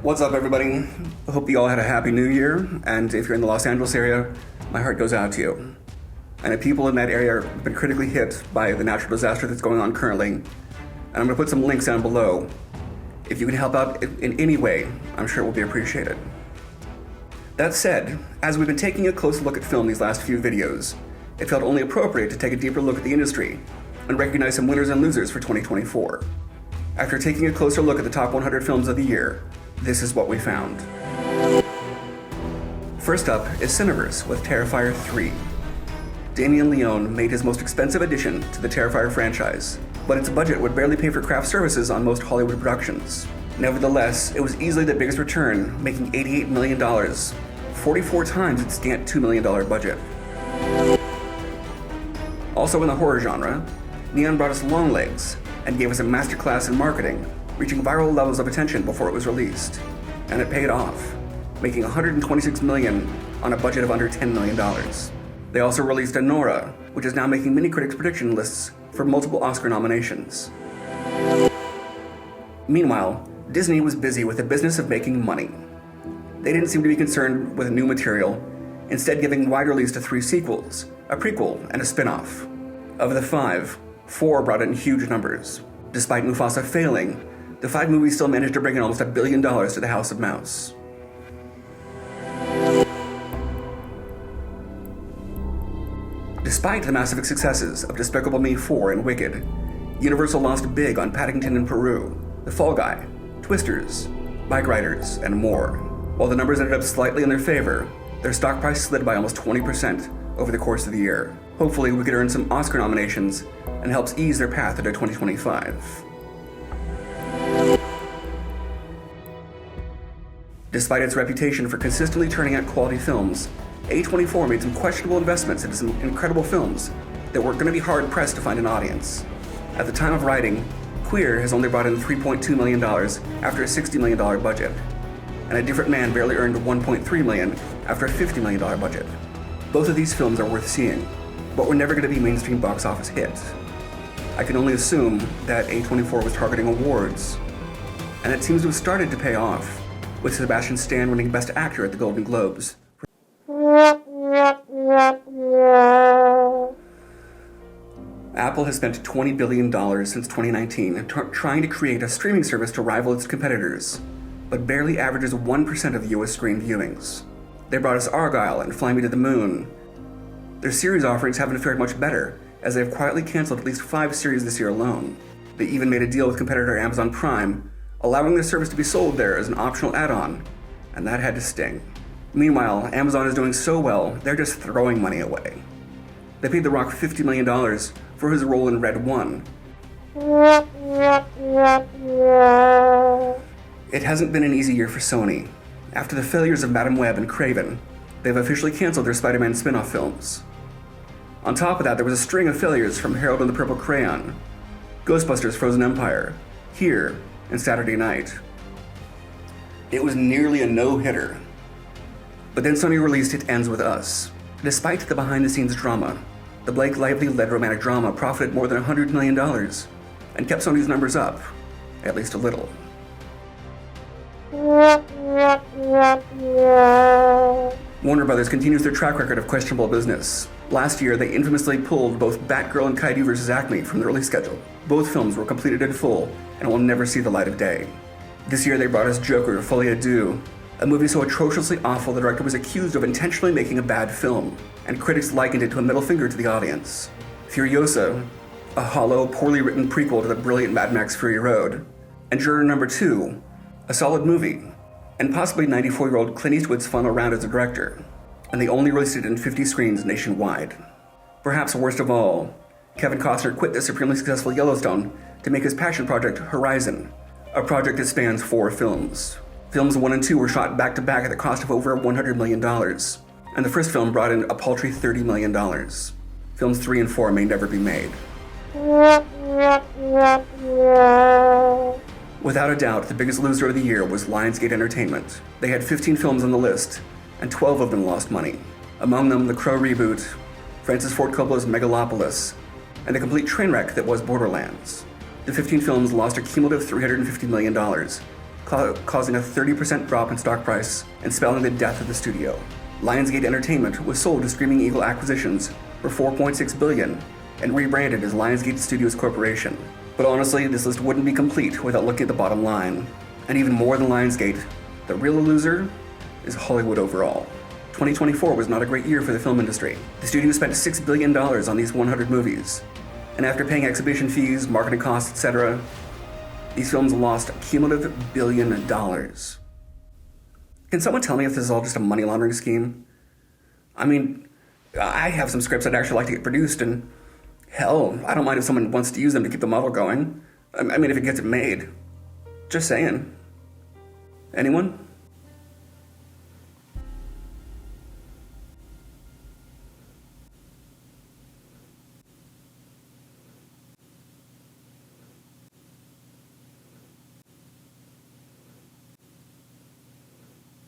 What's up, everybody? I hope you all had a happy new year, and if you're in the Los Angeles area, my heart goes out to you. And if people in that area have been critically hit by the natural disaster that's going on currently, and I'm going to put some links down below. If you can help out in any way, I'm sure it will be appreciated. That said, as we've been taking a close look at film these last few videos, it felt only appropriate to take a deeper look at the industry and recognize some winners and losers for 2024. After taking a closer look at the top 100 films of the year, this is what we found. First up is Cineverse with Terrifier 3. Damien Leone made his most expensive addition to the Terrifier franchise, but its budget would barely pay for craft services on most Hollywood productions. Nevertheless, it was easily the biggest return, making $88 million, 44 times its scant $2 million budget. Also in the horror genre, Neon brought us Longlegs and gave us a masterclass in marketing, reaching viral levels of attention before it was released. And it paid off, making $126 million on a budget of under $10 million. They also released Anora, which is now making many critics' prediction lists for multiple Oscar nominations. Meanwhile, Disney was busy with the business of making money. They didn't seem to be concerned with new material, instead giving wide release to 3 sequels, a prequel, and a spin-off. Of the 5, 4 brought in huge numbers. Despite Mufasa failing, the 5 movies still managed to bring in almost $1 billion to the House of Mouse. Despite the massive successes of Despicable Me 4 and Wicked, Universal lost big on Paddington in Peru, The Fall Guy, Twisters, Bike Riders, and more. While the numbers ended up slightly in their favor, their stock price slid by almost 20% over the course of the year. Hopefully, we could earn some Oscar nominations and helps ease their path into 2025. Despite its reputation for consistently turning out quality films, A24 made some questionable investments into some incredible films that were going to be hard-pressed to find an audience. At the time of writing, Queer has only brought in $3.2 million after a $60 million budget, and A Different Man barely earned $1.3 million after a $50 million budget. Both of these films are worth seeing, but were never going to be mainstream box office hits. I can only assume that A24 was targeting awards, and it seems to have started to pay off, with Sebastian Stan winning Best Actor at the Golden Globes. Apple has spent $20 billion since 2019 trying to create a streaming service to rival its competitors, but barely averages 1% of the US screen viewings. They brought us Argylle and Fly Me to the Moon. Their series offerings haven't fared much better, as they have quietly canceled at least 5 series this year alone. They even made a deal with competitor Amazon Prime, allowing their service to be sold there as an optional add-on, and that had to sting. Meanwhile, Amazon is doing so well, they're just throwing money away. They paid The Rock $50 million for his role in Red 1. It hasn't been an easy year for Sony. After the failures of Madam Web and Craven, they've officially canceled their Spider-Man spin-off films. On top of that, there was a string of failures from Harold and the Purple Crayon, Ghostbusters Frozen Empire, Here, and Saturday Night. It was nearly a no-hitter. But then Sony released It Ends With Us. Despite the behind-the-scenes drama, the Blake Lively-led romantic drama profited more than $100 million and kept Sony's numbers up, at least a little. Warner Brothers continues their track record of questionable business. Last year, they infamously pulled both Batgirl and Kaiju vs. Acme from the release schedule. Both films were completed in full and will never see the light of day. This year, they brought us Joker, Folie à Deux, a movie so atrociously awful the director was accused of intentionally making a bad film, and critics likened it to a middle finger to the audience. Furiosa, a hollow, poorly written prequel to the brilliant Mad Max Fury Road. And Juror Number 2, a solid movie, and possibly 94-year-old Clint Eastwood's final round as a director, and they only released it in 50 screens nationwide. Perhaps worst of all, Kevin Costner quit the supremely successful Yellowstone to make his passion project Horizon, a project that spans 4 films. Films 1 and 2 were shot back-to-back at the cost of over $100 million, and the first film brought in a paltry $30 million. Films 3 and 4 may never be made. Without a doubt, the biggest loser of the year was Lionsgate Entertainment. They had 15 films on the list, and 12 of them lost money. Among them, The Crow reboot, Francis Ford Coppola's Megalopolis, and the complete train wreck that was Borderlands. The 15 films lost a cumulative $350 million, causing a 30% drop in stock price and spelling the death of the studio. Lionsgate Entertainment was sold to Screaming Eagle Acquisitions for $4.6 billion and rebranded as Lionsgate Studios Corporation. But honestly, this list wouldn't be complete without looking at the bottom line. And even more than Lionsgate, the real loser is Hollywood overall. 2024 was not a great year for the film industry. The studio spent $6 billion on these 100 movies. And after paying exhibition fees, marketing costs, etc., these films lost a cumulative $1 billion. Can someone tell me if this is all just a money laundering scheme? I mean, I have some scripts I'd actually like to get produced, and hell, I don't mind if someone wants to use them to keep the model going. I mean, if it gets it made. Just saying. Anyone?